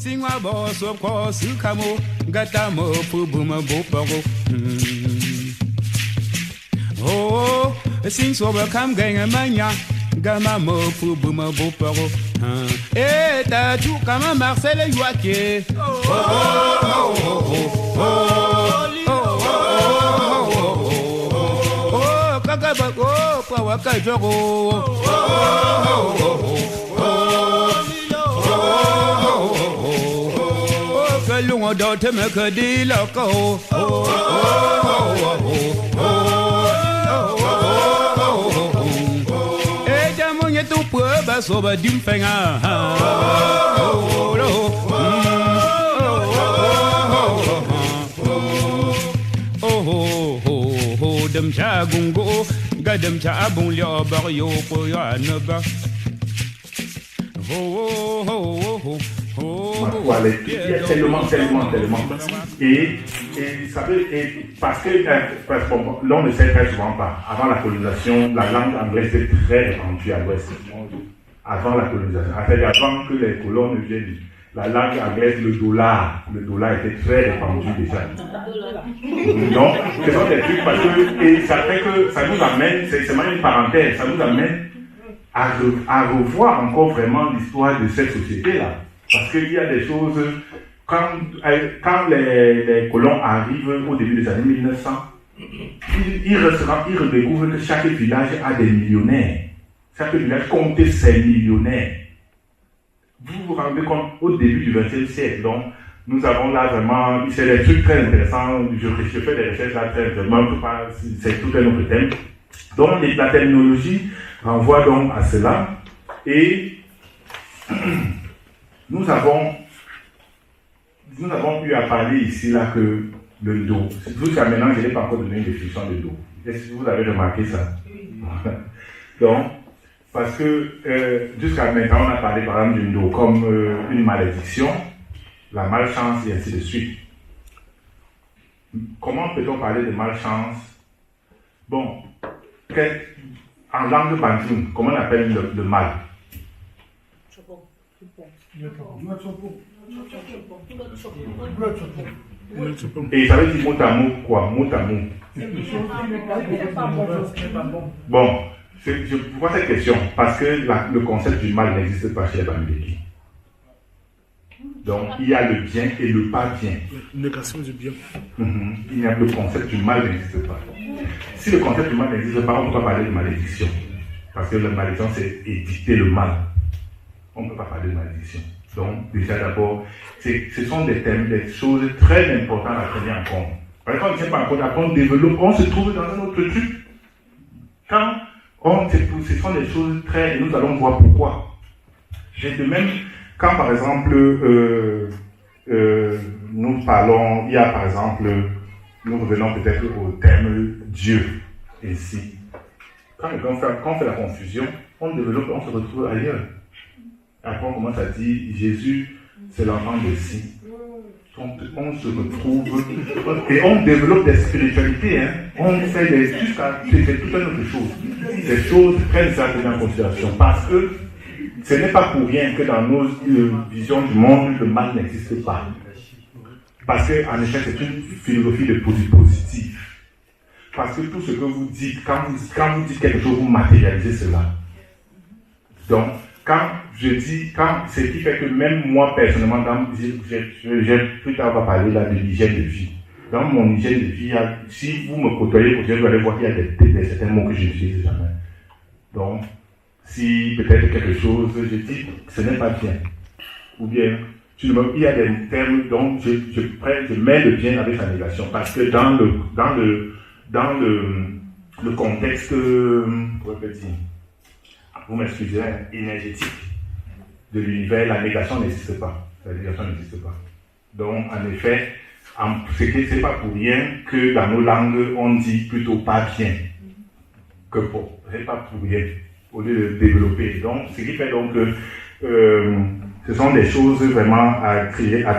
Singwa boss of course, Kamo, Gatamo, Pubuma, Boparo. Oh, sing over come gang a mania, Gamamo, Pubuma, Boparo. Eh, t'as tout comme Marcel et Joaquin. Oh, Pawaka Jogo. Long about to make a deal of go. Hey, Jamon, you to poor bass over dim finger. Oh, them chagungo, got them chabun your barrio for your number. Il y a tellement. Et parce que l'on ne sait très souvent pas, avant la colonisation, la langue anglaise était très répandue à l'ouest. Avant la colonisation, avant que les colons ne viennent, la langue anglaise, le dollar était très répandu déjà. Donc, ce sont des trucs parce que, et ça fait que ça nous amène, c'est même une parenthèse, ça nous amène à revoir encore vraiment l'histoire de cette société-là. Parce qu'il y a des choses, quand les colons arrivent au début des années 1900, ils redécouvrent que chaque village a des millionnaires. Chaque village comptait ses millionnaires. Vous vous rendez compte, au début du XXe siècle, donc, nous avons là vraiment, c'est des trucs très intéressants, je fais des recherches là très vraiment, c'est tout un autre thème. Donc, la terminologie renvoie donc à cela, et nous avons eu à parler ici là que le dos. Jusqu'à maintenant, je n'ai pas encore donné une définition de dos. Est-ce que vous avez remarqué ça? Donc, parce que jusqu'à maintenant, on a parlé par exemple du dos comme une malédiction, la malchance et ainsi de suite. Comment peut-on parler de malchance? Bon, en langue bantoune, comment on appelle le mal? Et ça veut dire mot à mot quoi? Mot à mot. Bon, je vois cette question parce que le concept du mal n'existe pas chez les Bamileki. Donc il y a le bien et le pas bien. Négation du bien. Il y a le concept du mal n'existe pas. Si le concept du mal n'existe pas, on ne peut pas parler de malédiction. Parce que la malédiction, c'est édicter le mal. On ne peut pas parler de malédiction. Donc, déjà d'abord, ce sont des thèmes, des choses très importantes à tenir en compte. Par exemple, on ne tient pas en compte, après on développe, on se trouve dans un autre truc. Ce sont des choses très, et nous allons voir pourquoi. J'ai de même, quand par exemple, nous parlons, il y a par exemple, nous revenons peut-être au terme Dieu, ici. Quand on fait la confusion, on développe, on se retrouve ailleurs. Après, on commence à dire Jésus, c'est l'enfant de si. On se retrouve et on développe des spiritualités. On fait c'est toute une autre chose. Des choses très nécessaires en considération. Parce que ce n'est pas pour rien que dans nos visions du monde, le mal n'existe pas. Parce qu'en effet, c'est une philosophie de positif. Parce que tout ce que vous dites, quand vous dites quelque chose, vous matérialisez cela. Donc, ce qui fait que même moi, personnellement, j'ai plus tard va parler là de l'hygiène de vie. Dans mon hygiène de vie, si vous me côtoyez, vous allez voir qu'il y a certains mots que je n'utilise jamais. Donc, si peut-être quelque chose, je dis, ce n'est pas bien. Ou bien, il y a des termes, donc je mets le bien avec la négation. Parce que dans le contexte, vous m'excusez, énergétique de l'univers, la négation n'existe pas. La négation n'existe pas. Donc, en effet, c'est pas pour rien que dans nos langues, on dit plutôt pas bien que bon. C'est pas pour rien, au lieu de développer. Donc, ce qui fait donc que ce sont des choses vraiment à tirer, à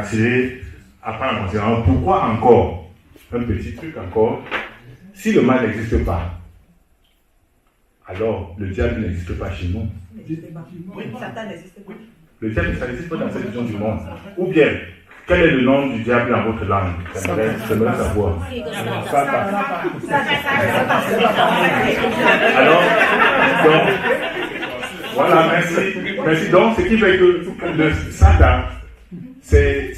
prendre en considération. Pourquoi encore? Un petit truc encore. Si le mal n'existe pas, alors le diable n'existe pas chez nous. Oui, Satan n'existe pas. Le diable ne n'existe pas dans cette vision du monde. Ou bien, quel est le nom du diable dans votre langue? J'aimerais savoir. Alors, donc, voilà, merci. Donc, ce qui fait que le Satan, c'est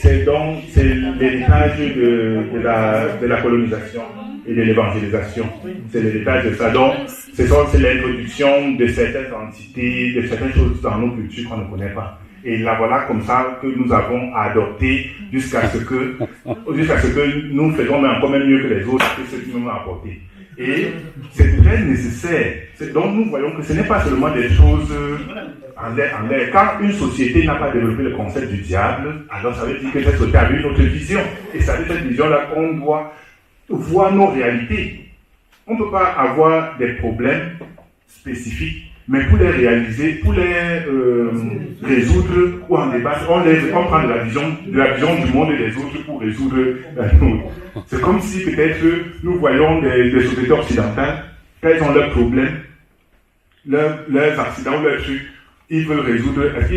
l'héritage de la colonisation et de l'évangélisation. C'est l'héritage de ça. Donc, c'est l'introduction de certaines entités, de certaines choses dans nos cultures qu'on ne connaît pas. Et la voilà comme ça que nous avons adopté jusqu'à ce que nous faisons encore même mieux que les autres, que ceux qui nous ont apporté. Et c'est très nécessaire. Donc nous voyons que ce n'est pas seulement des choses en l'air. Quand une société n'a pas développé le concept du diable, alors ça veut dire que cette société a une autre vision. Et c'est avec cette vision-là qu'on doit voir nos réalités. On ne peut pas avoir des problèmes spécifiques, mais pour les réaliser, pour les résoudre ou en débattre, on prend de la vision du monde des autres pour résoudre la nôtre. C'est comme si peut-être nous voyons des sociétés occidentales, quand ils ont leurs problèmes, leurs accidents, leurs trucs, ils veulent résoudre, est-ce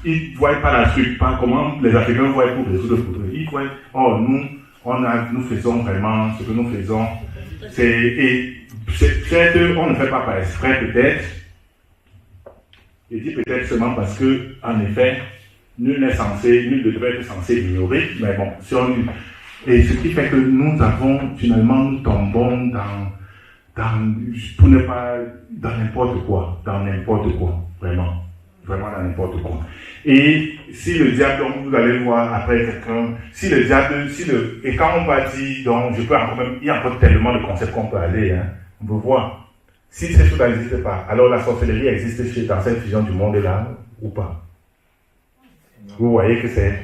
qu'ils ne voient pas la truc, pas comment les Africains voient pour résoudre le problème. Ils voient, nous faisons vraiment ce que nous faisons. On ne fait pas par exprès peut-être. Je dis peut-être seulement parce que, en effet, nul ne devrait être censé ignorer, mais bon, et ce qui fait que nous tombons pour ne pas, dans n'importe quoi, vraiment dans n'importe quoi. Et si le diable, donc vous allez voir après quelqu'un, et quand on va dire, donc il y a encore tellement de concepts qu'on peut aller, hein, on peut voir. Si ces choses n'existent pas, alors la sorcellerie existe dans cette vision du monde-là ou pas? Vous voyez que c'est...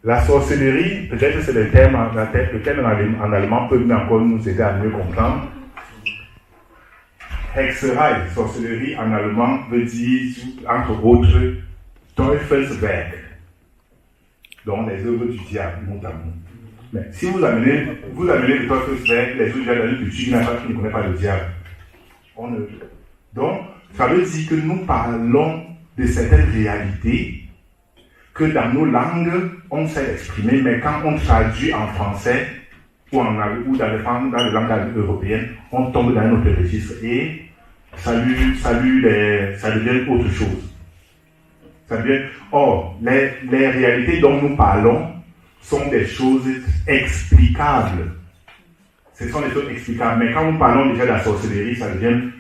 La sorcellerie, peut-être que c'est le terme en allemand peut encore nous aider à mieux comprendre. Hexerei, sorcellerie en allemand veut dire, entre autres, Teufelswerk. Donc les œuvres du diable, notamment. Mais si vous amenez le Teufelswerk, les œuvres de la culture, il n'y en a pas qui ne connaît pas le diable. Donc, ça veut dire que nous parlons de certaines réalités que dans nos langues, on sait exprimer, mais quand on traduit en français ou dans les langues européennes, on tombe dans un autre registre et ça devient autre chose. Les réalités dont nous parlons sont des choses explicables. Ce sont des choses explicables. Mais quand nous parlons déjà de la sorcellerie,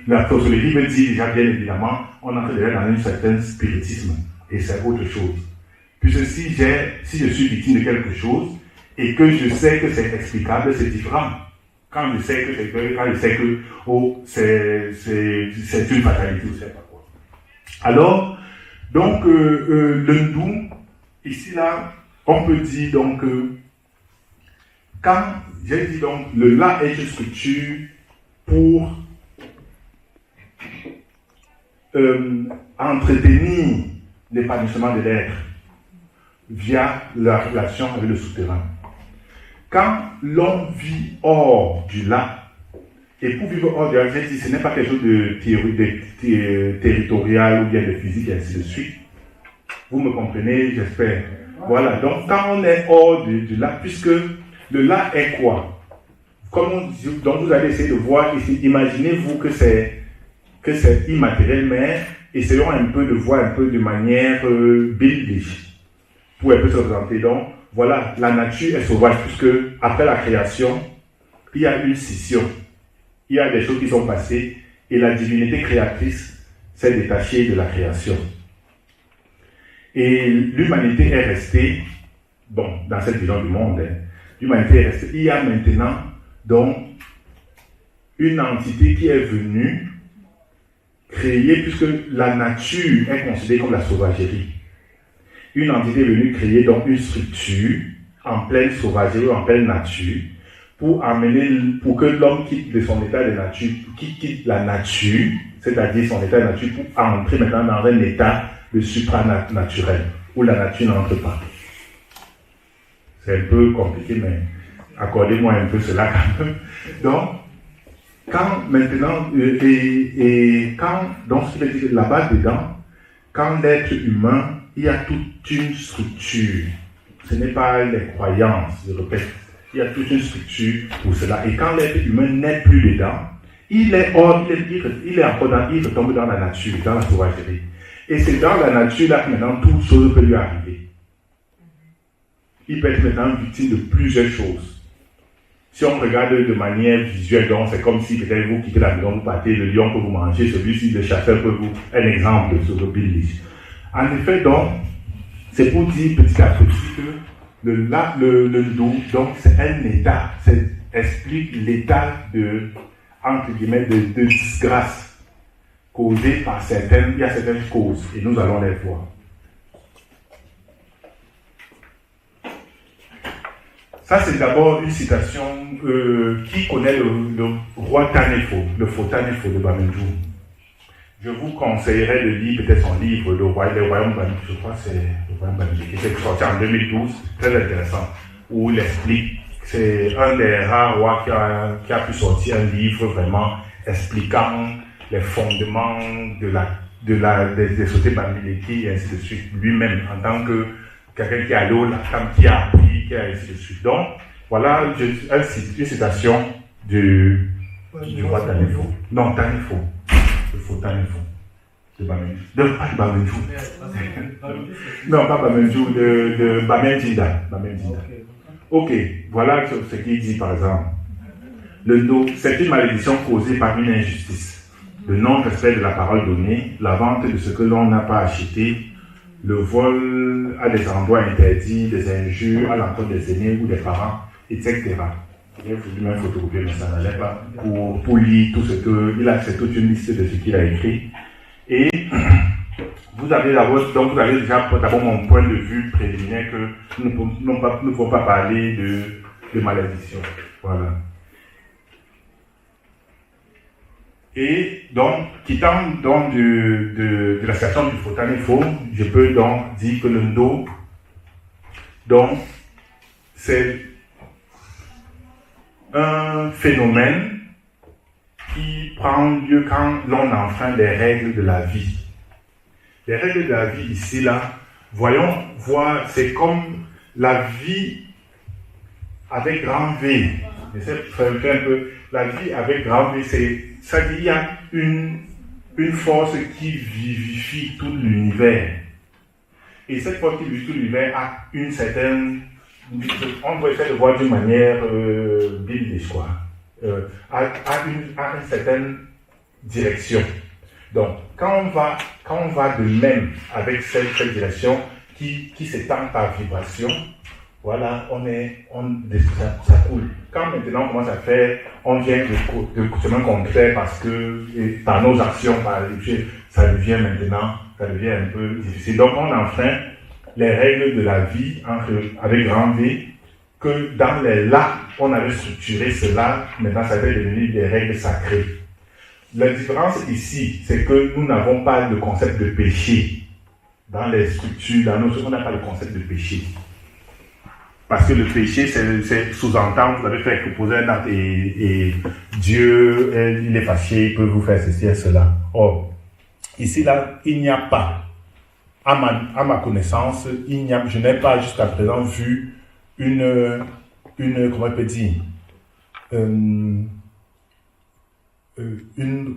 la sorcellerie veut dire déjà bien évidemment, on entre déjà dans un certain spiritisme. Et c'est autre chose. Puisque si je suis victime de quelque chose, et que je sais que c'est explicable, c'est différent. Quand je sais que c'est une fatalité, je ne sais pas quoi. Alors, donc, le ndou, ici là, on peut dire donc quand j'ai dit donc le la est une structure pour entretenir l'épanouissement de l'être via la relation avec le souterrain. Quand l'on vit hors du lac, et pour vivre hors du lac, j'ai dit ce n'est pas quelque chose de territorial ou bien de physique et ainsi de suite. Vous me comprenez, j'espère. Voilà, donc quand on est hors du lac, puisque le lac est quoi? Donc vous allez essayer de voir ici, imaginez-vous que c'est immatériel, mais essayons un peu de voir un peu de manière biblique pour un peu se représenter. Donc voilà, la nature est sauvage puisque après la création, il y a une scission. Il y a des choses qui sont passées et la divinité créatrice s'est détachée de la création. Et l'humanité est restée, dans cette vision du monde, l'humanité est restée. Il y a maintenant donc une entité qui est venue créer, puisque la nature est considérée comme la sauvagerie. Une entité est venue créer donc une structure en pleine sauvagerie, en pleine nature, pour que l'homme quitte de son état de nature, quitte la nature, c'est-à-dire son état de nature, pour entrer maintenant dans un état de supranaturel, où la nature n'entre pas. C'est un peu compliqué, mais accordez-moi un peu cela quand même. Donc, quand maintenant, donc ce qui veut dire que là-bas dedans, quand l'être humain il y a toute une structure. Ce n'est pas les croyances, je répète. Il y a toute une structure pour cela. Et quand l'être humain n'est plus dedans, il retombe dans la nature, dans la sauvagerie. Et c'est dans la nature là que maintenant toute chose peut lui arriver. Il peut être maintenant victime de plusieurs choses. Si on regarde de manière visuelle, donc c'est comme si peut-être vous quittez la maison, vous partez, le lion peut vous manger, celui-ci, le chasseur peut vous... Un exemple sur le Bill. En effet, donc, c'est pour dire petit à petit que le dos, donc c'est un état, ça explique l'état de, entre guillemets, de disgrâce causée par il y a certaines causes, et nous allons les voir. Ça, c'est d'abord une citation qui connaît le roi Tanefo, le faux Tanefo de Bamendjou. Je vous conseillerais de lire peut-être son livre, Le Royaume Bamendjou, je crois que c'est Le Royaume Bamendjou, qui est sorti en 2012, très intéressant, où il explique, c'est un des rares rois qui a pu sortir un livre vraiment expliquant les fondements des sociétés Bamileki et ainsi de suite, lui-même, en tant que quelqu'un qui est allé au Latam, qui a appris, qui a ainsi de suite. Donc, voilà une citation du roi Tanefo. Non, Tanefo. Le faux Tanefo. De Bamendjou. Pas de Bamendjou. Non, pas Bamendjou, de Bamendjida. Ok, voilà ce qu'il dit par exemple. Le dos, c'est une malédiction causée par une injustice. Le non-respect de la parole donnée, la vente de ce que l'on n'a pas acheté, le vol à des endroits interdits, des injures à l'encontre des aînés ou des parents, etc. J'ai voulu même photocopier, mais ça n'allait pas, pour lire tout ce que... C'est toute une liste de ce qu'il a écrit. Et vous avez déjà d'abord mon point de vue préliminaire que nous ne pouvons pas parler de malédiction. Voilà. Et donc, quittant donc de la situation du faux Tanefo, je peux donc dire que le Ndo, donc, c'est un phénomène qui prend lieu quand l'on enfreint les règles de la vie. Les règles de la vie ici, là, voyons voir, c'est comme la vie avec grand V. J'essaie de faire un peu la vie avec grand V, ça dit qu'il y a une force qui vivifie tout l'univers. Et cette force qui vivifie tout l'univers a une certaine, on doit essayer de voir d'une manière biblique, quoi. A une certaine direction. Donc, quand on va de même avec cette direction qui s'étend par vibration, voilà, ça coule. Quand maintenant on commence à faire, on vient de chemin contraire parce que par nos actions, ça devient un peu difficile. Donc on enfreint les règles de la vie avec grand V, que dans les lacs, on avait structuré cela, maintenant ça fait devenir des règles sacrées. La différence ici, c'est que nous n'avons pas de concept de péché. Dans les structures, on n'a pas le concept de péché. Parce que le péché, c'est sous-entendre, vous avez fait proposer un acte et Dieu, il est fâché, il peut vous faire ceci et cela. Or, ici, là, il n'y a pas, à ma connaissance, je n'ai pas jusqu'à présent vu comment on peut dire,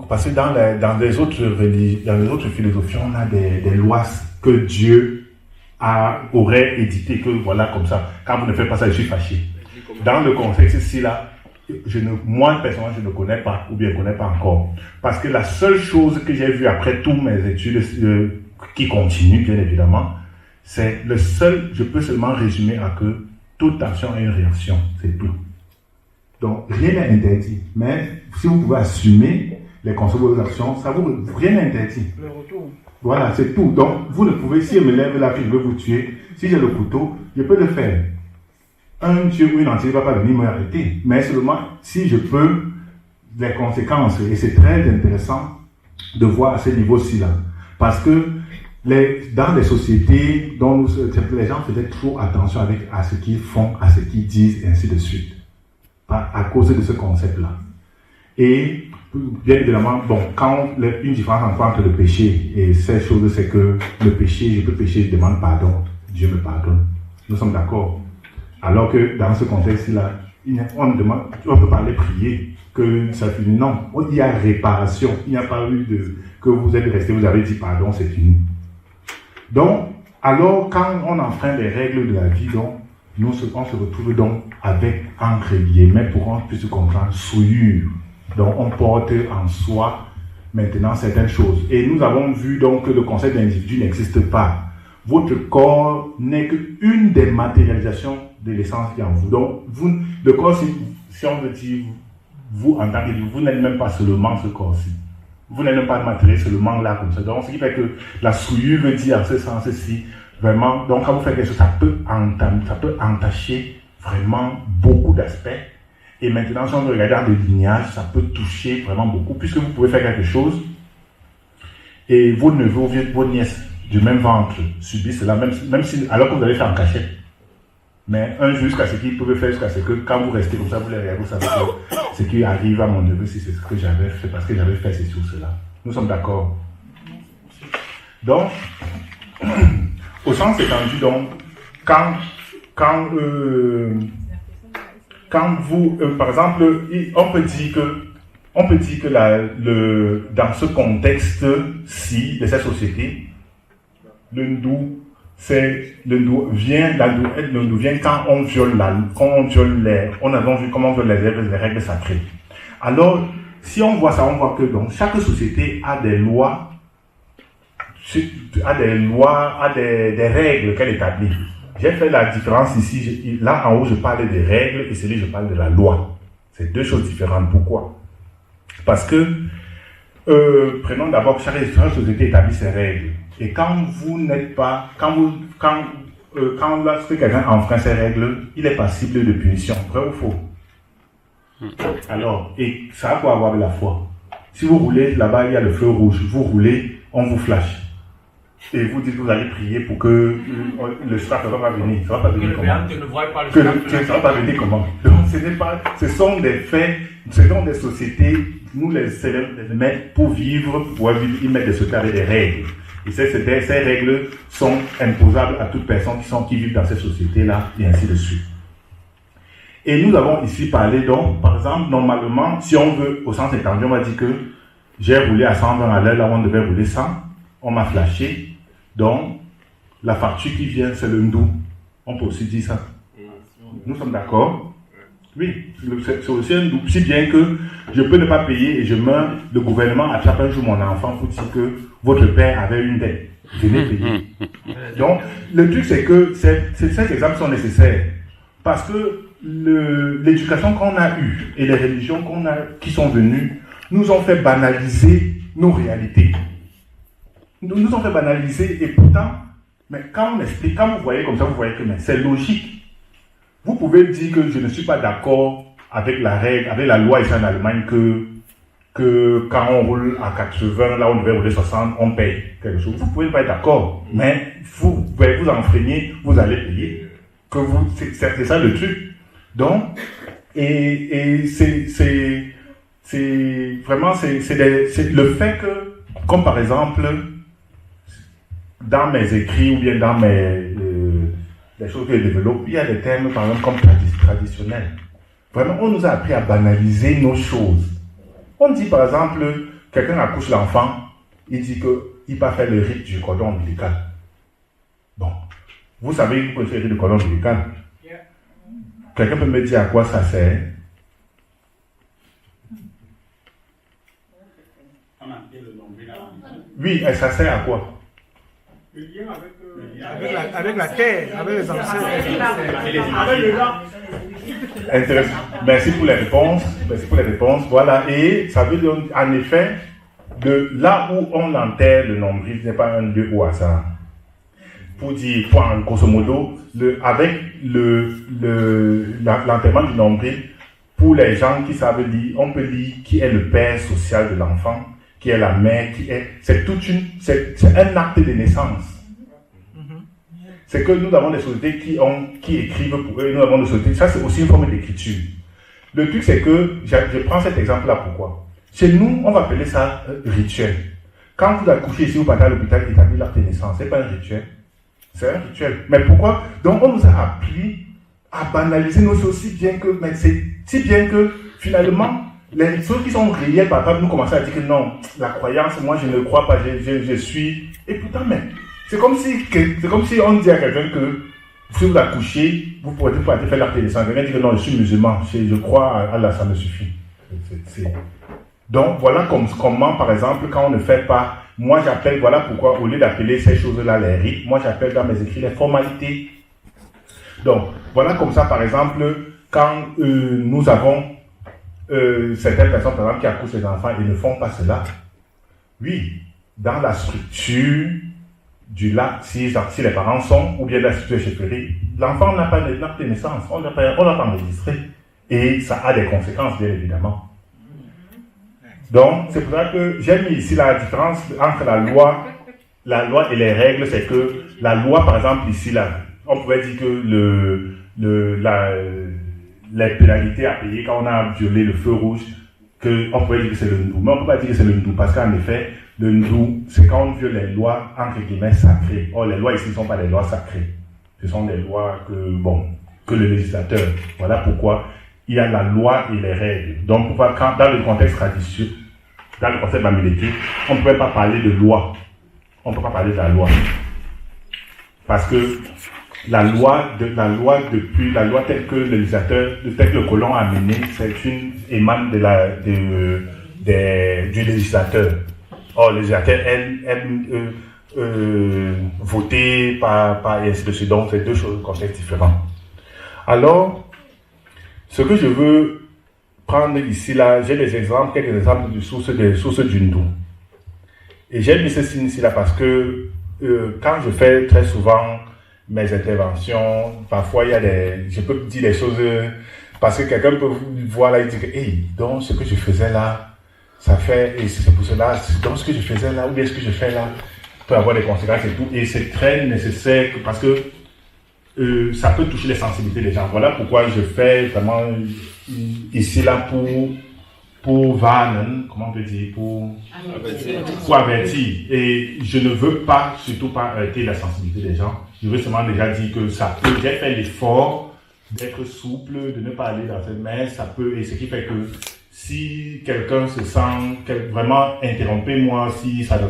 parce que dans les autres religions, dans les autres philosophies, on a des lois que Dieu aurait édité, que voilà, comme ça, quand vous ne faites pas ça, je suis fâché. Dans le contexte ici, là, moi, personnellement, je ne connais pas, ou bien je ne connais pas encore. Parce que la seule chose que j'ai vue après toutes mes études, qui continuent, bien évidemment, c'est je peux seulement résumer à que toute action a une réaction, c'est tout. Donc, rien n'est interdit. Mais si vous pouvez assumer les conséquences de vos actions, rien n'est interdit. Le retour. Voilà, c'est tout. Donc, vous ne pouvez, si je me lève là, je veux vous tuer, si j'ai le couteau, je peux le faire. Un Dieu ou une entité ne va pas venir m'arrêter. Mais seulement, si je peux, les conséquences, et c'est très intéressant de voir à ce niveau-ci là. Parce que dans les sociétés dont les gens faisaient trop attention à ce qu'ils font, à ce qu'ils disent, et ainsi de suite. À cause de ce concept-là. Et bien évidemment, bon, une différence entre le péché et ces choses, c'est que le péché, je peux pécher, je demande pardon, Dieu me pardonne. Nous sommes d'accord. Alors que dans ce contexte-là, on peut parler prier, que ça finit. Non, il y a réparation. Il n'y a pas eu que vous êtes resté, vous avez dit pardon, c'est fini. Donc, alors quand on enfreint les règles de la vie, donc, on se retrouve donc avec, entre guillemets, pour qu'on puisse comprendre, souillure. Donc, on porte en soi maintenant certaines choses. Et nous avons vu donc que le concept d'individu n'existe pas. Votre corps n'est qu'une des matérialisations de l'essence qui est en vous. Donc, le corps, si on veut dire, vous en tant que vous n'êtes même pas seulement ce corps-ci. Vous n'êtes même pas matériel seulement là comme ça. Donc, ce qui fait que la souillure veut dire en ce sens-ci, vraiment, donc quand vous faites quelque chose, ça peut entacher vraiment beaucoup d'aspects. Et maintenant, si on regarde dans le lignage, ça peut toucher vraiment beaucoup, puisque vous pouvez faire quelque chose et vos neveux, vos nièces du même ventre subissent cela, même si, alors que vous allez faire en cachette. Mais un jour, jusqu'à ce qu'ils peuvent faire, jusqu'à ce que quand vous restez comme ça, vous les regardez, vous savez que ce qui arrive à mon neveu, si c'est ce que j'avais fait, parce que j'avais fait ceci ou cela. Nous sommes d'accord. Donc, au sens étendu, donc, quand vous, par exemple, on peut dire que dans ce contexte-ci de cette société, le ndou vient quand on viole on a vu comment on viole les règles sacrées. Alors, si on voit ça, on voit que donc chaque société a des lois, a des règles qu'elle établit. J'ai fait la différence ici. Là en haut, je parle des règles et celui je parle de la loi. C'est deux choses différentes. Pourquoi? Parce que prenons d'abord chaque société établit ses règles. Et quand vous n'êtes pas, lorsque quelqu'un enfreint ses règles, il est passible de punition. Vrai ou faux? Alors, et ça a quoi avoir de la foi? Si vous roulez, là-bas il y a le feu rouge, vous roulez, on vous flash. Et vous dites que vous allez prier pour que le strap ne va pas venir. Ça ne va pas venir comment? Ça ne va pas venir comment? Donc, ce sont des faits, ce sont des sociétés, nous les mettre pour vivre, ils mettent des sociétés avec des règles. Et ces règles sont imposables à toute personne qui vit dans ces sociétés-là, et ainsi de suite. Et nous avons ici parlé donc, par exemple, normalement, si on veut, au sens étendu, on va dire que j'ai roulé à 120 à l'heure, là où on devait rouler 100, on m'a flashé, donc la facture qui vient, c'est le ndou. On peut aussi dire ça. Nous sommes d'accord? Oui, c'est aussi un ndou. Si bien que je peux ne pas payer et je meurs, le gouvernement attrape un jour mon enfant pour dire que votre père avait une dette. Venez payer. Donc, le truc, c'est que ces exemples sont nécessaires. Parce que l'éducation qu'on a eue et les religions qui sont venues nous ont fait banaliser nos réalités. Nous ont fait banaliser et pourtant, mais quand on explique, quand vous voyez comme ça, vous voyez que c'est logique. Vous pouvez dire que je ne suis pas d'accord avec la règle, avec la loi ici en Allemagne que quand on roule à 80, là on devait rouler 60, on paye quelque chose. Vous pouvez pas être d'accord, mais vous pouvez vous enfreigner, vous allez payer. C'est ça le truc. Donc, et c'est vraiment le fait que, comme par exemple, dans mes écrits ou bien dans les choses que je développe, il y a des termes par exemple comme traditionnels. Vraiment, on nous a appris à banaliser nos choses. On dit par exemple, quelqu'un accouche l'enfant, il dit qu'il va faire le rite du cordon ombilical. Bon, vous savez, vous pouvez faire le rite du cordon ombilical. Quelqu'un peut me dire à quoi ça sert? Oui, ça sert à quoi? Avec la terre, avec les ancêtres. Intéressant. Merci pour les réponses. Voilà. Et ça veut dire, en effet, de là où on enterre le nombril, ce n'est pas un lieu au hasard. Pour dire, grosso modo, avec l'enterrement du nombril, pour les gens qui savent lire, on peut lire qui est le père social de l'enfant, qui est la mère, c'est un acte de naissance. C'est que nous avons des sociétés qui écrivent pour eux, nous avons des sociétés, ça c'est aussi une forme d'écriture. Le truc c'est que, je prends cet exemple-là pourquoi? Chez nous, on va appeler ça rituel. Quand vous accouchez ici, vous partez à l'hôpital établir l'acte de naissance, ce n'est pas un rituel. C'est un rituel. Mais pourquoi? Donc, on nous a appris à banaliser nos choses si bien que, mais c'est si bien que, finalement, les choses qui sont réelles, par exemple, nous commençons à dire que non, la croyance, moi, je ne crois pas, je suis. Et pourtant, mais, c'est comme si on dit à quelqu'un que, si vous accouchez, vous pouvez faire l'acte de naissance. Quelqu'un dit que non, je suis musulman, je crois à Allah, ça me suffit. Donc, voilà comment, par exemple, quand on ne fait pas, moi j'appelle, voilà pourquoi, au lieu d'appeler ces choses-là les rites, moi j'appelle dans mes écrits les formalités. Donc, voilà comme ça, par exemple, quand nous avons certaines personnes, par exemple, qui accouchent les enfants et ne font pas cela, oui, dans la structure du lac, si les parents sont, ou bien la structure chefferie, l'enfant n'a pas de naissance, on n'a pas enregistré. Et ça a des conséquences, bien évidemment. Donc, c'est pour ça que j'ai mis ici la différence entre la loi et les règles, c'est que la loi, par exemple, ici, là, on pourrait dire que les pénalités à payer quand on a violé le feu rouge, on pourrait dire que c'est le ndou. Mais on ne peut pas dire que c'est le ndou, parce qu'en effet, le ndou, c'est quand on viole les lois, entre guillemets, sacrées. Or, les lois ici ne sont pas des lois sacrées. Ce sont des lois que le législateur, voilà pourquoi il y a la loi et les règles. Donc, dans le contexte traditionnel, dans le concept mamélétique, on ne peut pas parler de loi. On ne peut pas parler de la loi. Parce que la loi telle que le législateur, telle que le colon a menée, émane du législateur. Or, le législateur aime voter par et ainsi de suite. Donc, c'est deux choses, contextes différents. Alors, ce que je veux prendre ici, là, j'ai quelques exemples de sources du ndou. Et j'ai mis ce signe ici, là, parce que quand je fais très souvent mes interventions, parfois je peux dire des choses, parce que quelqu'un peut voir là, il dit que, hey, donc ce que je faisais là, ça fait, et c'est pour cela, donc ce que je faisais là, ou bien ce que je fais là, peut avoir des conséquences et tout, et c'est très nécessaire, parce que ça peut toucher les sensibilités des gens. Voilà pourquoi je fais vraiment ici là pour warnen, comment on peut dire, pour avertir. Et je ne veux surtout pas arrêter la sensibilité des gens. Je veux seulement déjà dire que ça peut, j'ai fait l'effort d'être souple, de ne pas aller dans cette main, ça peut, et ce qui fait que si quelqu'un se sent vraiment interrompez moi si ça ne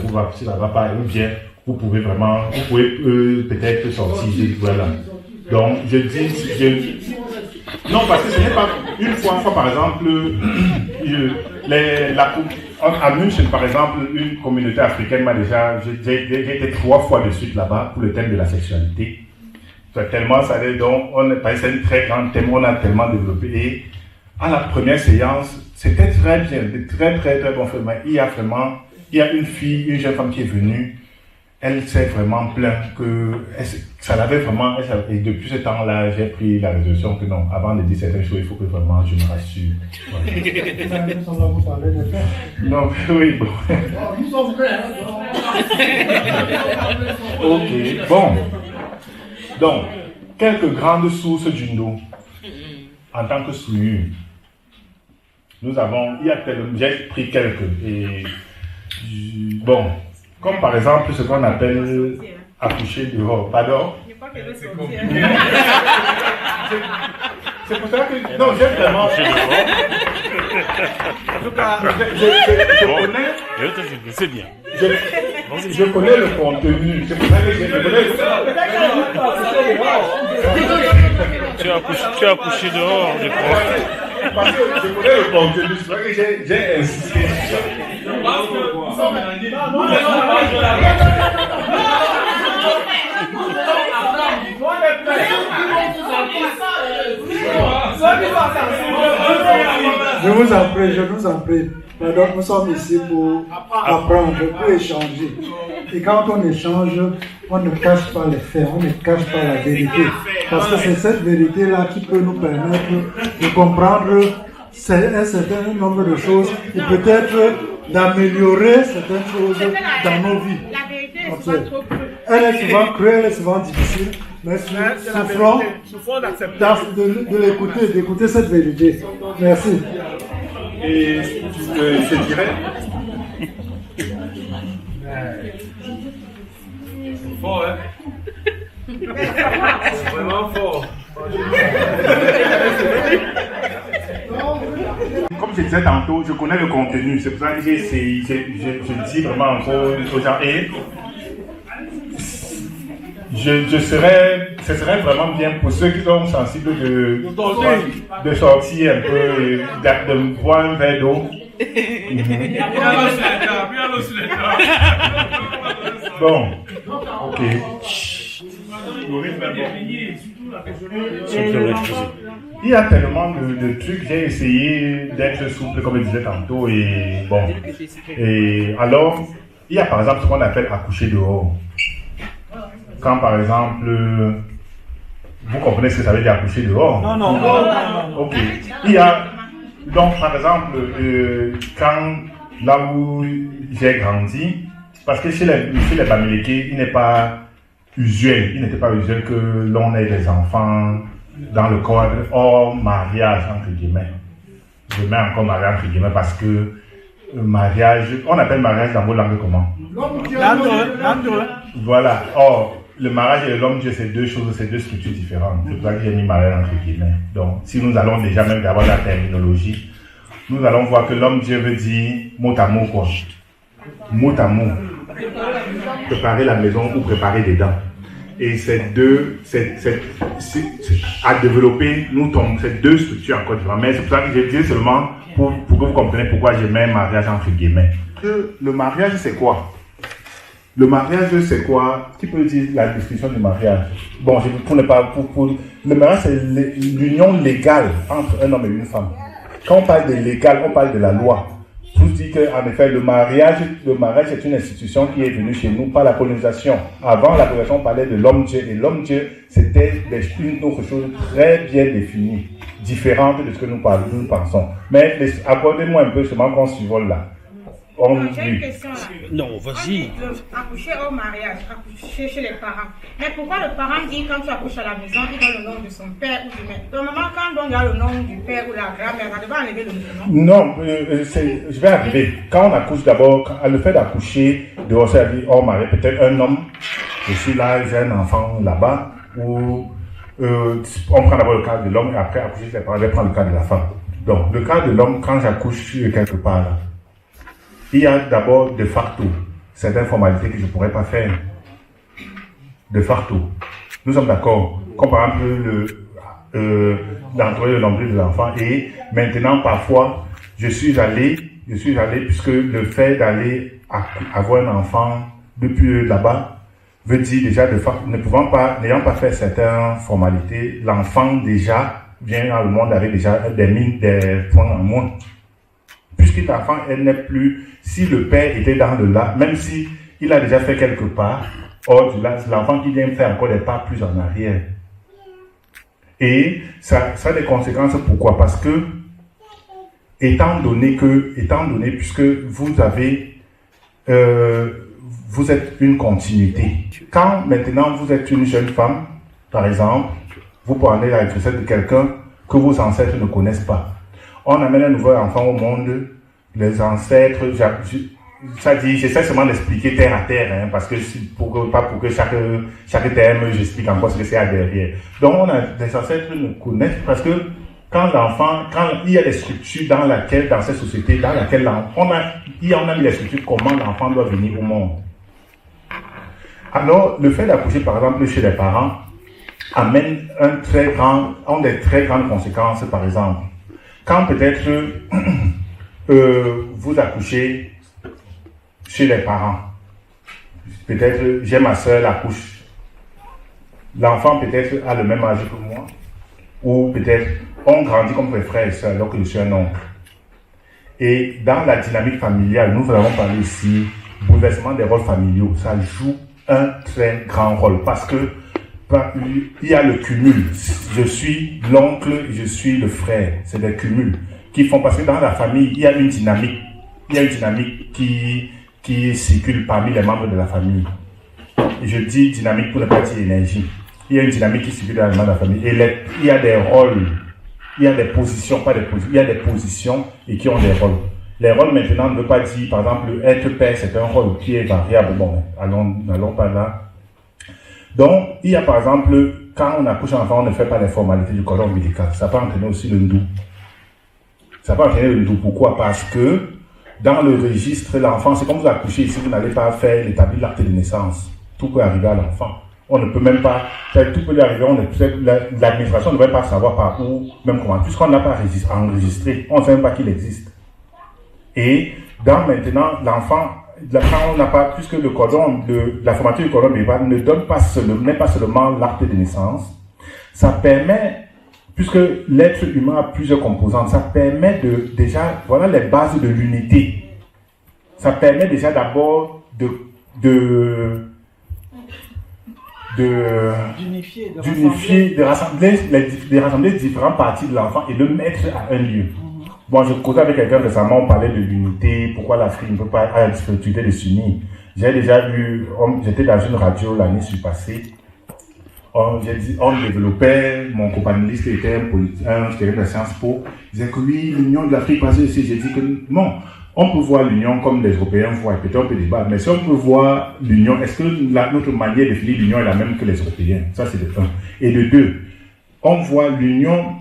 va pas, ou bien vous pouvez peut-être sortir, voilà. Donc, je dis, non, parce que ce n'est pas une fois, par exemple, à München, par exemple, une communauté africaine m'a déjà, j'ai été 3 fois de suite là-bas pour le thème de la sexualité. Tellement, ça allait, donc, c'est un très grand thème, on a tellement développé. Et à la première séance, c'était très bien, très, très, très bon film. Il y a une jeune femme qui est venue. Elle s'est vraiment plainte que ça l'avait vraiment, et depuis ce temps-là, j'ai pris la résolution que non, avant de dire certaines choses, il faut que vraiment je me rassure. Voilà. Non, oui, bon. Ok, bon. Donc, quelques grandes sources du ndou en tant que souillure. J'ai pris quelques, et bon. Comme par exemple ce qu'on appelle accoucher dehors. Pardon? C'est compliqué. C'est pour ça que. Non, j'ai vraiment. En tout cas, je connais. C'est bien. Je connais le contenu. C'est pour ça que je connais. Tu as accouché dehors, je crois. Parce que je connais le contenu, c'est vrai que j'ai insisté. Je nous en prie. Donc nous sommes ici pour apprendre, pour échanger. Et quand on échange, on ne cache pas les faits, on ne cache pas la vérité. Parce que c'est cette vérité-là qui peut nous permettre de comprendre un certain nombre de choses et peut-être d'améliorer certaines choses dans nos vies. Elle est souvent cruelle, elle est souvent difficile, mais souffrons d'écouter cette vérité. Merci. Et je dirais... C'est fort, hein? C'est vraiment fort. Comme je disais tantôt, je connais le contenu, c'est pour ça que j'ai essayé, je dis vraiment encore aux gens, et ce serait vraiment bien pour ceux qui sont sensibles de sortir un peu, de boire un verre d'eau. Bon, ok. Il y a tellement de trucs, j'ai essayé d'être souple comme je disais tantôt et bon. Et alors, il y a par exemple ce qu'on appelle accoucher dehors. Quand par exemple, vous comprenez ce que ça veut dire accoucher dehors? Non. Ok. Il y a, donc par exemple, quand là où j'ai grandi, parce que chez les Bamileke, il n'était pas usuel que l'on ait des enfants dans le cadre hors mariage, entre guillemets. Je mets encore mariage, entre guillemets, parce que mariage, on appelle mariage dans vos langues comment? Voilà. Or, le mariage et l'homme-dieu, c'est deux choses, c'est deux structures différentes. C'est pour ça que j'ai mis mariage, entre guillemets. Donc, si nous allons déjà même avoir la terminologie, nous allons voir que l'homme-dieu veut dire mot à mot, quoi. Mot à mot. Préparer la maison ou préparer des dents. Et à développer, c'est deux structures encore différentes. Mais c'est pour ça que je dis seulement pour que vous compreniez pourquoi je mets mariage entre guillemets. Le mariage, c'est quoi? Le mariage, c'est quoi? Qui peut dire la description du mariage? Bon, le mariage, c'est l'union légale entre un homme et une femme. Quand on parle de légal, on parle de la loi. Je vous dis qu'en effet, le mariage, c'est une institution qui est venue chez nous par la colonisation. Avant la colonisation, on parlait de l'homme-dieu. Et l'homme-dieu, c'était une autre chose très bien définie, différente de ce que nous pensons. Mais accordez-moi un peu seulement qu'on survole là. J'ai une question là. Non, vas-y. Accoucher au mariage, accoucher chez les parents. Mais pourquoi le parent dit quand tu accouches à la maison, il donne le nom de son père ou du mère? Normalement, quand on a le nom du père ou la grand-mère, ça devrait enlever le nom. Non, je vais arriver. Quand on accouche d'abord, le fait d'accoucher dehors, c'est hors mariage, peut-être un homme, je suis là, j'ai un enfant là-bas, ou on prend d'abord le cas de l'homme et après accoucher ses parents, je vais prendre le cas de la femme. Donc, le cas de l'homme, quand j'accouche quelque part là, il y a d'abord de facto certaines formalités que je ne pourrais pas faire. De facto. Nous sommes d'accord. Comme par exemple d'entrer le nombril de l'enfant. Et maintenant, parfois, je suis allé, puisque le fait d'aller avoir un enfant depuis là-bas veut dire déjà, n'ayant pas fait certaines formalités, l'enfant déjà vient dans le monde avec déjà des points en moins. Puisque l'enfant, elle n'est plus, si le père était dans le là, même si il a déjà fait quelque part, or c'est l'enfant qui vient faire encore des pas plus en arrière. Et ça a des conséquences, pourquoi? Parce que, étant donné, puisque vous êtes une continuité. Quand maintenant vous êtes une jeune femme, par exemple, vous prenez la recette de quelqu'un que vos ancêtres ne connaissent pas. On amène un nouvel enfant au monde, les ancêtres, ça dit, j'essaie seulement d'expliquer terre à terre, hein, parce que pas pour que chaque terme, j'explique encore ce que c'est à derrière. Donc, les ancêtres ne connaissent, parce que quand il y a des structures dans cette société, dans laquelle on a mis les structures, comment l'enfant doit venir au monde. Alors, le fait d'accoucher, par exemple, chez les parents, amène des très grandes conséquences, par exemple. Quand peut-être vous accouchez chez les parents, peut-être j'ai ma soeur, elle accouche. L'enfant peut-être a le même âge que moi, ou peut-être on grandit comme des frères et sœurs alors que je suis un oncle. Et dans la dynamique familiale, nous avons parlé ici, bouleversement des rôles familiaux, ça joue un très grand rôle parce que il y a le cumul. Je suis l'oncle, je suis le frère. C'est des cumuls qui font passer dans la famille. Il y a une dynamique. Il y a une dynamique qui circule parmi les membres de la famille. Et je dis dynamique pour ne pas dire énergie. Il y a une dynamique qui circule dans les membres de la famille. Et il y a des rôles il y a des positions, pas des positions, il y a des positions et qui ont des rôles. Les rôles maintenant ne veut pas dire, par exemple, être père, c'est un rôle qui est variable. Bon, allons pas là. Donc, il y a par exemple, quand on accouche un enfant, on ne fait pas les formalités du cordon ombilical. Ça peut entraîner aussi le ndou. Ça peut entraîner le ndou. Pourquoi? Parce que dans le registre, l'enfant, c'est comme vous accouchez ici, vous n'allez pas faire l'établir l'acte de naissance. Tout peut arriver à l'enfant. On ne peut même pas, tout peut lui arriver, l'administration ne va pas savoir par où, même comment, puisqu'on n'a pas enregistré, on ne sait même pas qu'il existe. Et maintenant, l'enfant, quand on n'a pas, puisque le cordon, la formature du cordon ombilical n'est pas seulement l'acte de naissance, ça permet, puisque l'être humain a plusieurs composantes, ça permet déjà, voilà les bases de l'unité. Ça permet déjà d'abord d'unifier, de rassembler différentes parties de l'enfant et de mettre à un lieu. Bon, je causais avec quelqu'un récemment, on parlait de l'unité, pourquoi l'Afrique ne peut pas avoir la difficulté de s'unir. J'ai déjà vu, j'étais dans une radio l'année passée, on développait, mon copanéliste était un student de Sciences Po, il disait que oui, l'union de l'Afrique passée ici, j'ai dit que non, on peut voir l'union comme les Européens voient, et peut-être on peut débattre, mais si on peut voir l'union, est-ce que notre manière de définir l'union est la même que les Européens? Ça c'est de un. Et de deux, on voit l'union.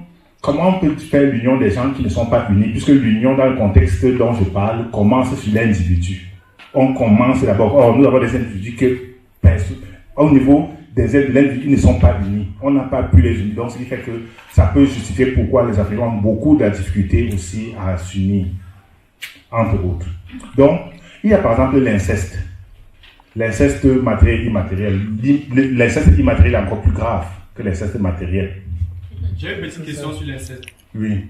Comment on peut faire l'union des gens qui ne sont pas unis, puisque l'union, dans le contexte dont je parle, commence sur l'individu. On commence d'abord, nous avons des individus qui, au niveau des individus qui ne sont pas unis. On n'a pas pu les unir, donc ce qui fait que ça peut justifier pourquoi les Africains ont beaucoup de difficultés aussi à s'unir, entre autres. Donc, il y a par exemple l'inceste. L'inceste matériel et immatériel. L'inceste immatériel est encore plus grave que l'inceste matériel. J'ai une petite question sur l'inceste. Oui.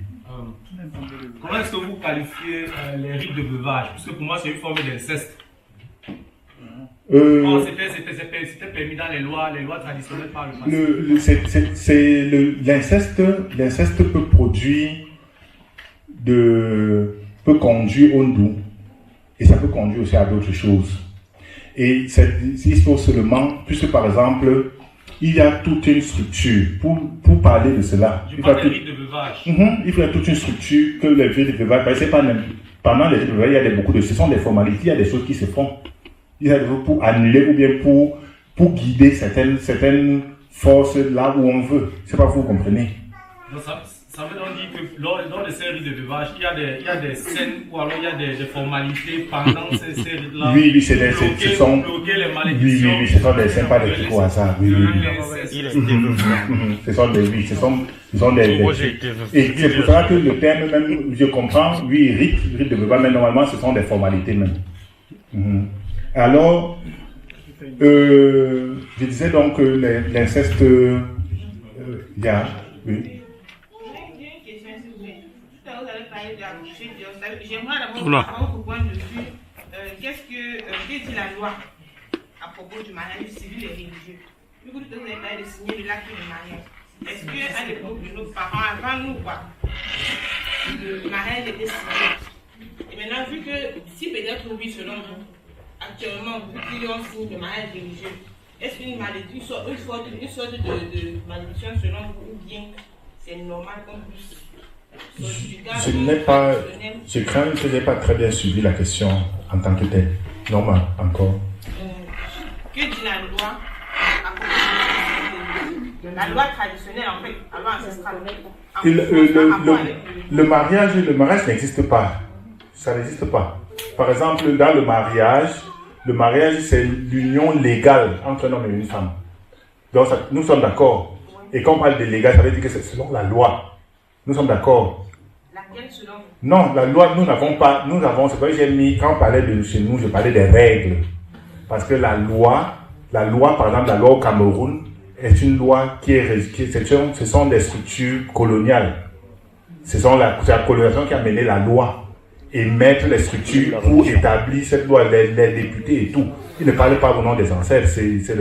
Comment est-ce que vous qualifiez les rites de veuvage? Parce que pour moi, c'est une forme d'inceste. C'était permis dans les lois traditionnelles par le passé. L'inceste peut conduire au ndou. Et ça peut conduire aussi à d'autres choses. Et il faut seulement, puisque par exemple, il y a toute une structure pour parler de cela. Je parle des rites de veuvage. Il faut y a toute une structure que les rites de veuvage, pendant les rites de veuvage, il y a beaucoup de, ce sont des formalités, il y a des choses qui se font. Il y a des choses pour annuler ou bien pour guider certaines forces là où on veut. Je ne sais pas si vous comprenez. Donc ça veut donc dire que lors de ces rites de veuvage, il y a des scènes ou alors il y a des formalités pendant ces rites-là. Oui, ce sont les malédictions. Oui, ce sont des scènes, pas des trucs au hasard. Oui. Ce sont des et c'est pour ça que le terme même, je comprends, oui, rite de veuvage, mais normalement ce sont des formalités même. Alors, je disais donc que l'inceste, il y a, oui. J'aimerais d'abord avoir votre point de vue. Qu'est-ce que dit la loi à propos du mariage civil et religieux? Vu que vous avez parlé de signer l'acte de mariage. Est-ce qu'à l'époque de nos parents, avant nous, le mariage était signé? Et maintenant, vu que, si peut-être oui, selon vous, actuellement, vu qu'ils ont signé le mariage religieux, est-ce qu'une malédiction, une sorte de malédiction selon vous, ou bien c'est normal qu'on puisse? Je crains que je n'ai pas très bien suivi la question en tant que telle. Normal, encore. Que dit la loi à propos de la loi traditionnelle, en fait, la loi ancestrale? Le mariage n'existe pas. Ça n'existe pas. Par exemple, dans le mariage, c'est l'union légale entre un homme et une femme. Donc, nous sommes d'accord. Et quand on parle de légal, ça veut dire que c'est selon la loi. Nous sommes d'accord. Laquelle selon vous? Non, la loi, c'est pas que j'ai mis, quand on parlait de chez nous, je parlais des règles. Parce que la loi, par exemple, la loi au Cameroun, est une loi ce sont des structures coloniales. C'est la colonisation qui a mené la loi. Et mettre les structures pour établir cette loi, les députés et tout. Ils ne parlent pas au nom des ancêtres, c'est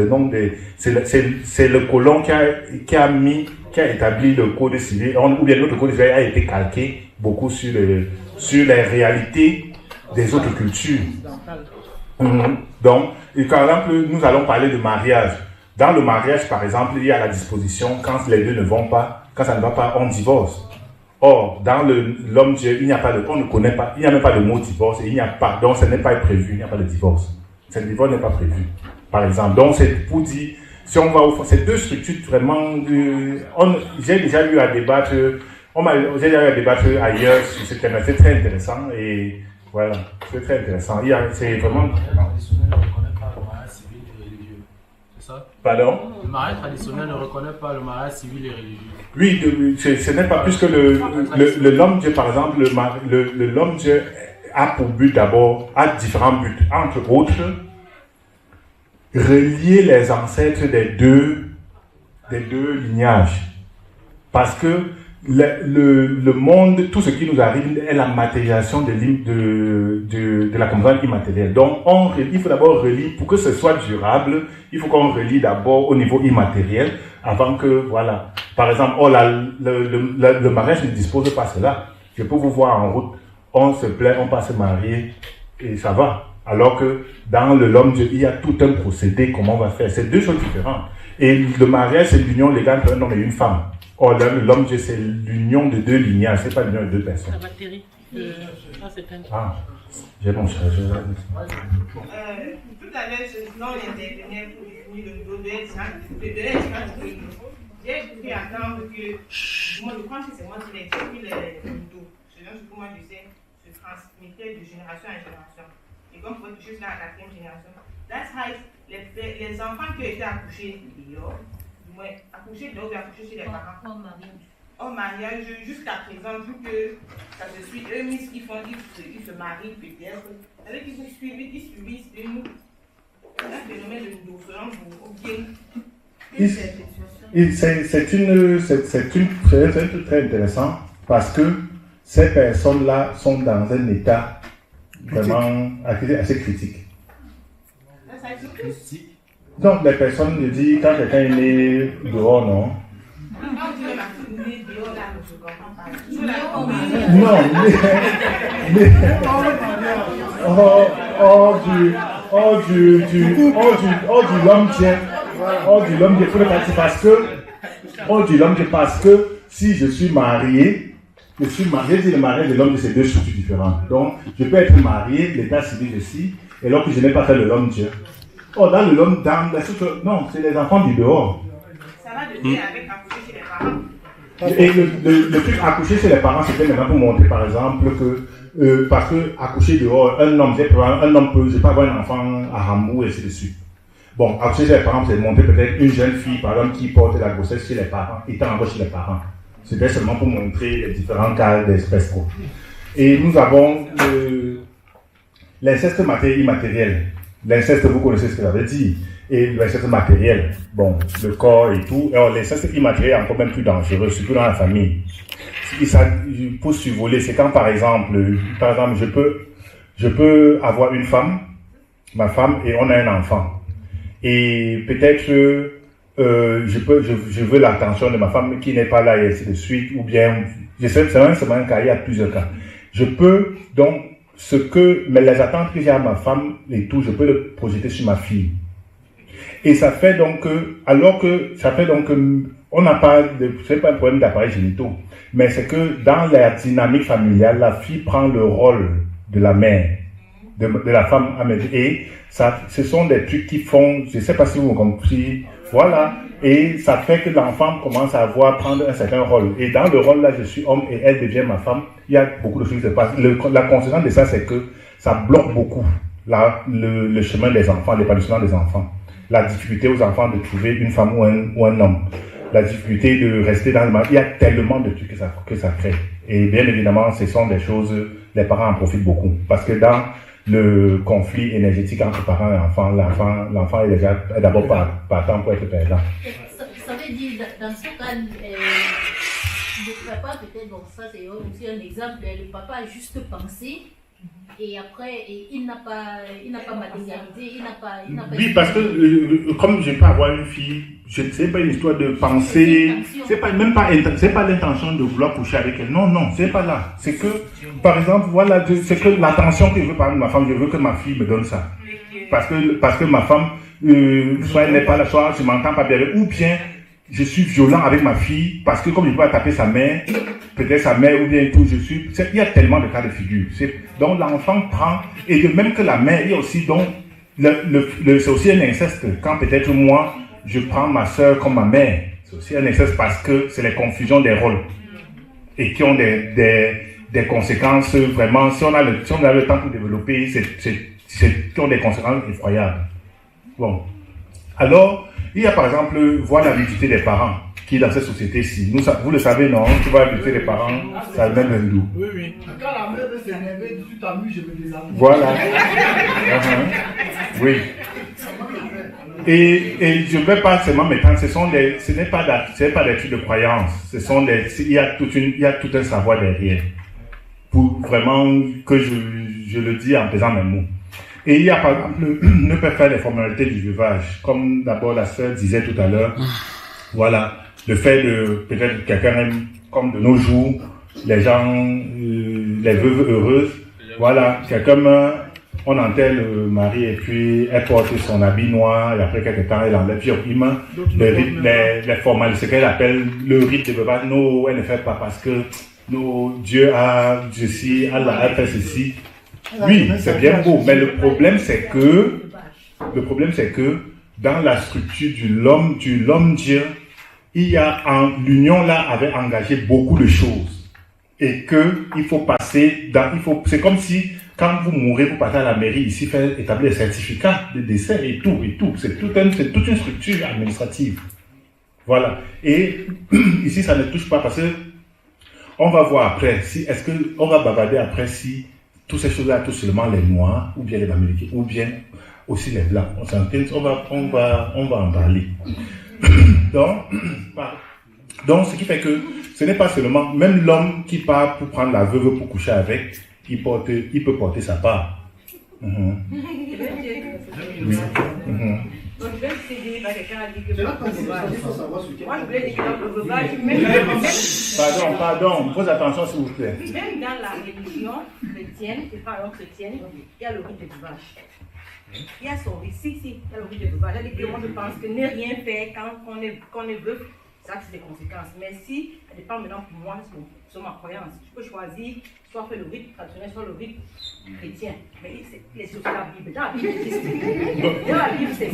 le colon qui a établi le code civil, ou bien notre code civil a été calqué beaucoup sur les réalités des autres cultures. Donc, par exemple, nous allons parler de mariage. Dans le mariage, par exemple, il y a la disposition, quand les deux ne vont pas, quand ça ne va pas, on divorce. Or, dans l'homme-dieu, on ne connaît pas, il n'y a même pas de mot divorce, et il n'y a pas, donc ce n'est pas prévu, il n'y a pas de divorce. Ce divorce n'est pas prévu, par exemple. Donc, c'est pour dire, si on va au fond, c'est deux structures vraiment, j'ai déjà eu à débattre, j'ai déjà eu à débattre ailleurs sur ce thème, c'est très intéressant, et voilà, c'est très intéressant. C'est vraiment... Pardon? Le mariage traditionnel ne reconnaît pas le mariage civil et religieux. Oui, ce n'est pas plus que l'homme-dieu, par exemple, l'homme-dieu a pour but d'abord, a différents buts, entre autres, relier les ancêtres des deux lignages. Parce que le monde, tout ce qui nous arrive est la matérialisation de la composante immatérielle. Donc, il faut d'abord relier, pour que ce soit durable, il faut qu'on relie d'abord au niveau immatériel, avant que, voilà. Par exemple, le mariage ne dispose pas de cela. Je peux vous voir en route, on se plaît, on passe se marier, et ça va. Alors que dans l'homme-dieu, il y a tout un procédé, comment on va faire. C'est deux choses différentes. Et le mariage, c'est l'union légale entre un homme et une femme. Or, l'homme-dieu, c'est l'union de deux lignages, c'est pas l'union de deux personnes. Ça va Thierry. J'ai mon chargeur là. Tout à l'heure, non, il intervenait pour définir le dos de l'être. J'ai cru attendre que, moi je pense que c'est moi qui l'ai écrit le dos. Selon ce que moi je sais, se transmettait de génération en génération. Et comme vous voyez, jusqu'à la 4e génération. That's how les enfants qui ont été accouchés dehors, du moins accouchés dehors ou accouchés chez les parents. Au mariage, jusqu'à présent, vu que ça se suit, eux, ils se marient peut-être. C'est-à-dire qu'ils subissent un phénomène de dauphin ou bien. C'est un truc très intéressant parce que ces personnes-là sont dans un état vraiment assez critique. Donc les personnes me disent quand quelqu'un est né dehors, non? Non, mais parce que si je suis marié, le mariage de l'homme, c'est deux structures différentes. Donc, je peux être marié, l'état civil ici, et alors que je n'ai pas fait le l'homme-dieu. Oh, dans le l'homme, dans la structure, non, c'est les enfants du dehors. Ça va de pair avec accoucher chez les parents. Et le truc accoucher chez les parents, c'était maintenant pour montrer par exemple que, parce que accoucher dehors, un homme peut, je peux avoir un enfant à Hambourg et ainsi de suite. Bon, accoucher chez les parents, c'est montrer peut-être une jeune fille, par exemple, qui porte la grossesse chez les parents, étant encore chez les parents. C'était seulement pour montrer les différents cas d'espèces. Et nous avons l'inceste matériel immatériel. L'inceste, vous connaissez ce que ça veut dire. Et l'inceste matériel, bon, le corps et tout. Alors, l'inceste immatériel est encore même plus dangereux, surtout dans la famille. Pour survoler, c'est quand, par exemple, je peux avoir une femme, ma femme, et on a un enfant. Et peut-être je veux l'attention de ma femme qui n'est pas là et ainsi de suite, ou bien, c'est un cas, il y a plusieurs cas. Je peux, donc, mais les attentes que j'ai à ma femme et tout, je peux le projeter sur ma fille. Et ça fait donc que, on n'a pas, c'est pas un problème d'appareil génitaux, mais c'est que dans la dynamique familiale, la fille prend le rôle de la mère, de la femme à mère. Et ça, ce sont des trucs qui font, je sais pas si vous comprenez, voilà. Et ça fait que l'enfant commence à prendre un certain rôle. Et dans le rôle là, je suis homme et elle devient ma femme. Il y a beaucoup de choses qui se passent. La conséquence de ça, c'est que ça bloque beaucoup le chemin des enfants, l'épanouissement des enfants. La difficulté aux enfants de trouver une femme ou un homme. La difficulté de rester dans le mariage. Il y a tellement de trucs que ça crée. Et bien évidemment, ce sont des choses, les parents en profitent beaucoup. Parce que dans le conflit énergétique entre parents et enfants, l'enfant est déjà d'abord partant pour être perdant. Ça veut dire, dans ce cas, le papa, peut-être, donc ça c'est aussi un exemple, le papa a juste pensé, et après, il n'a pas matérialisé, il n'a pas oui, parce que comme je peux avoir une fille, c'est pas une histoire de penser, c'est pas l'intention de vouloir coucher avec elle. Non, c'est pas là. C'est que, par exemple, voilà, c'est que l'attention que je veux parler de ma femme, je veux que ma fille me donne ça. Parce que ma femme, soit elle n'est pas là, soit je m'entends pas bien, ou bien je suis violent avec ma fille, parce que comme je peux pas taper sa mère, peut-être sa mère ou bien tout, il y a tellement de cas de figure. Donc l'enfant prend, et de même que la mère, il y a aussi donc, c'est aussi un inceste. Quand peut-être moi, je prends ma soeur comme ma mère, c'est aussi un inceste parce que c'est les confusions des rôles. Et qui ont des conséquences vraiment, si on a le temps pour développer, qui ont des conséquences effroyables. Bon. Alors, il y a par exemple, voir l'avidité des parents, qui est dans cette société-ci. Vous le savez, non? Tu vois l'avidité des parents, ça même hindou. Oui, oui. Quand la mère veut s'énerver, tu t'amuses, je me désamuse. Voilà. Oui. Et je ne vais pas seulement m'étendre, ce n'est pas des trucs de croyance, il y a tout un savoir derrière, pour vraiment que je le dis en pesant mes mots. Et il y a par exemple, ne pas faire les formalités du veuvage, comme d'abord la sœur disait tout à l'heure, voilà, le fait de, peut-être quelqu'un aime, comme de nos jours, les gens, les veuves heureuses, voilà, quelqu'un meurt, on enterre le mari et puis elle porte son habit noir et après quelques temps elle enlève les formalités, ce qu'elle appelle le rite de veuvage. Non, elle ne fait pas parce que Dieu a ceci, Allah a fait ceci. Oui, c'est bien beau, mais le problème c'est que dans la structure de l'homme Dieu, l'union là avait engagé beaucoup de choses et que il faut passer c'est comme si quand vous mourrez, vous partez à la mairie ici, faire établir des certificats de décès et tout. C'est toute une structure administrative. Voilà. Et ici, ça ne touche pas parce que on va voir après, on va bavarder après si toutes ces choses-là touchent seulement les Noirs, ou bien les Américains, ou bien aussi les Blancs. On va en parler. Donc, ce qui fait que ce n'est pas seulement, même l'homme qui part pour prendre la veuve pour coucher avec, il peut porter sa part. Donc, même si quelqu'un a dit que moi, je voulais dire que le veuvage, Pardon, pose attention s'il vous plaît. Même dans la religion chrétienne, c'est pas alors chrétienne, il y a le rite de veuvage. Il y a son rite, il y a le rite de veuvage. C'est-à-dire que moi, je pense que ne rien faire quand on est veuf, ça a des conséquences. Mais si, ça dépend maintenant pour moi, sur ma croyance. Je peux choisir soit faire le rite traditionnel, soit le rite chrétien. Mais c'est sur la Bible. Dans la Bible, dans la Bible, c'est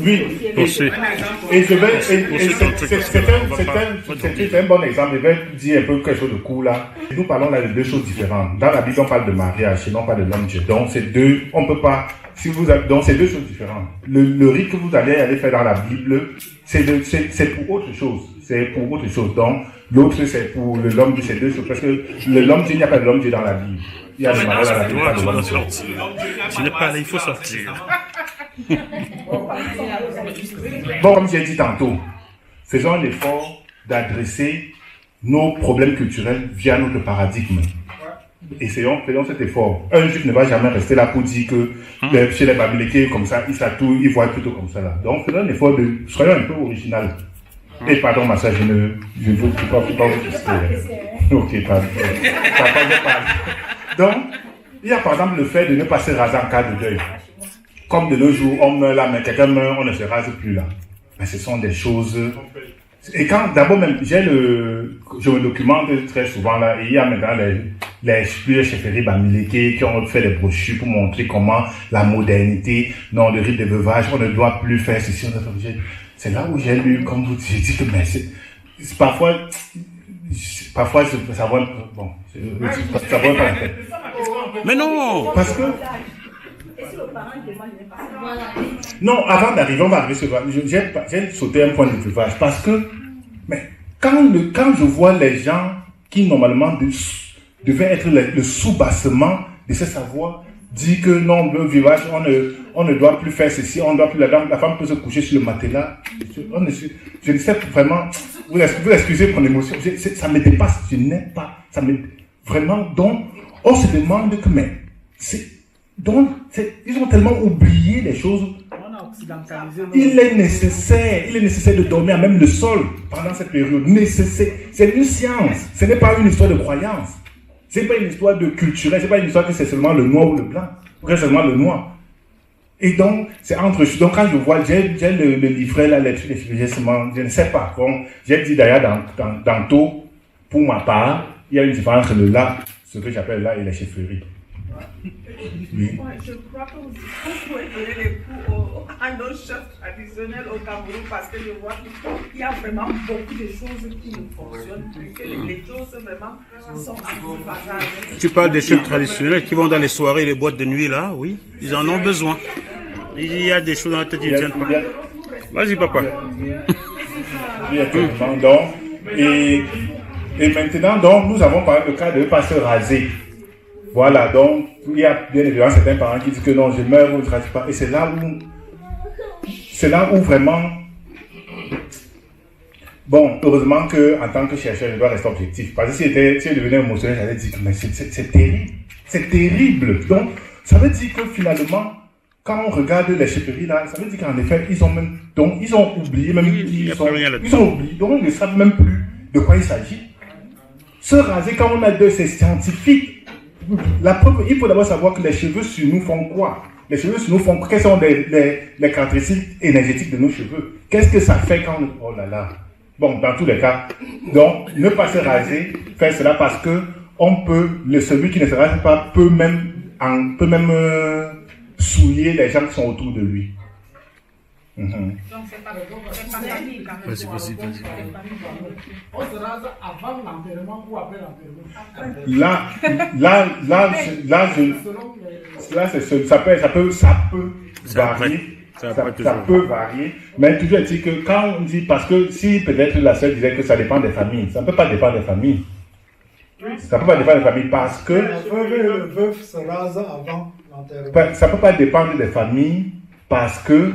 c'est un bon exemple. Je vais dire un peu quelque chose de court là. Nous parlons là de deux choses différentes. Dans la Bible, on parle de mariage, sinon on parle de l'homme Dieu. Donc, on peut pas. Donc, c'est deux choses différentes. Le rite que vous allez aller faire dans la Bible, c'est pour autre chose. C'est pour autre chose. Donc, l'autre, c'est pour l'homme Dieu, c'est deux choses. Parce que l'homme Dieu, il n'y a pas de l'homme Dieu dans la Bible. Il y a le mariage dans la Bible, pas de l'homme Dieu. Tu n'es pas là, il faut sortir. Bon, comme j'ai dit tantôt, faisons l'effort d'adresser nos problèmes culturels via notre paradigme. Faisons cet effort. Un juif ne va jamais rester là pour dire que chez les Babyloniens, comme ça, ils voient plutôt comme ça là. Donc, faisons l'effort soyons un peu original. Et pardon, ma soeur, je ne veux pas vous distraire. Ok, pardon. Donc, il y a par exemple le fait de ne pas se raser en cas de deuil. Comme de nos jours, on meurt là, mais quelqu'un meurt, on ne se rase plus là. Mais ce sont des choses... Et quand, d'abord même, je me documente très souvent là, et il y a maintenant les chefferies Bamileke qui ont fait des brochures pour montrer comment la modernité, non, le rite de veuvage, on ne doit plus faire ceci, on ne doit plus... C'est là où j'ai lu, comme vous dites, j'ai dit que mais c'est parfois ça va bon, ça va pas. Mais non. Parce que non, avant d'arriver, on va arriver sur j'ai sauté un point de veuvage parce que mais quand je vois les gens qui normalement devaient être le sous-bassement de ce savoir dit que non, le veuvage, on ne doit plus faire ceci, on ne doit plus, la femme peut se coucher sur le matelas. Je ne sais vraiment, vous excusez mon émotion, ça me dépasse, je n'ai pas, vraiment, donc, on se demande que, mais, ils ont tellement oublié les choses. Il est nécessaire de dormir à même le sol pendant cette période, nécessaire. C'est une science, ce n'est pas une histoire de croyance. C'est pas une histoire de culturel, c'est pas une histoire que c'est seulement le noir ou le blanc, ou que c'est seulement le noir. Et donc, c'est entre... Donc, quand je vois, j'ai le livret, là, je ne sais pas. Bon, j'ai dit d'ailleurs tantôt, pour ma part, il y a une différence entre le là, ce que j'appelle là, et les chefferies. Oui. Ouais, je crois que vous pouvez donner des cours à nos chefs traditionnels au Cameroun parce que je vois qu'il y a vraiment beaucoup de choses qui ne fonctionnent plus, que les choses vraiment sont à tout bazar. Tu parles des chefs traditionnels qui vont dans les soirées et les boîtes de nuit là, oui, ils en ont besoin. Il y a des choses dans la tête, ils ne tiennent pas. Vas-y, papa. Donc, et maintenant, donc, nous avons parlé le cas de ne pas se raser. Voilà, donc, il y a bien évidemment certains parents qui disent que non, je meurs ou je ne rase pas. Et c'est là où vraiment, bon, heureusement qu'en tant que chercheur, je dois rester objectif. Parce que si je devenais émotionnel, j'allais dire que mais c'est terrible. C'est terrible. Donc, ça veut dire que finalement, quand on regarde les chefferies là, ça veut dire qu'en effet, ils ont oublié, même ils ont oublié, donc ils ne savent même plus de quoi il s'agit. Se raser quand on a deux, c'est scientifique. La preuve, il faut d'abord savoir que les cheveux sur nous font quoi? Les cheveux sur nous font quoi? Quelles sont les caractéristiques énergétiques de nos cheveux? Qu'est-ce que ça fait quand on... Oh là là. Bon, dans tous les cas, donc, ne pas se raser, faire cela parce que celui qui ne se rase pas peut même souiller les gens qui sont autour de lui. Donc, c'est pas famille quand même. Vas-y. On se rase avant l'enterrement ou après l'enterrement? Ça peut varier, mais toujours est-il que quand on dit, parce que si peut-être la sœur disait que ça dépend des familles, ça ne peut pas dépendre des familles. Ça ne peut pas dépendre des familles parce que... La veuve et le veuf se rasent avant l'enterrement. Ça ne peut pas dépendre des familles parce que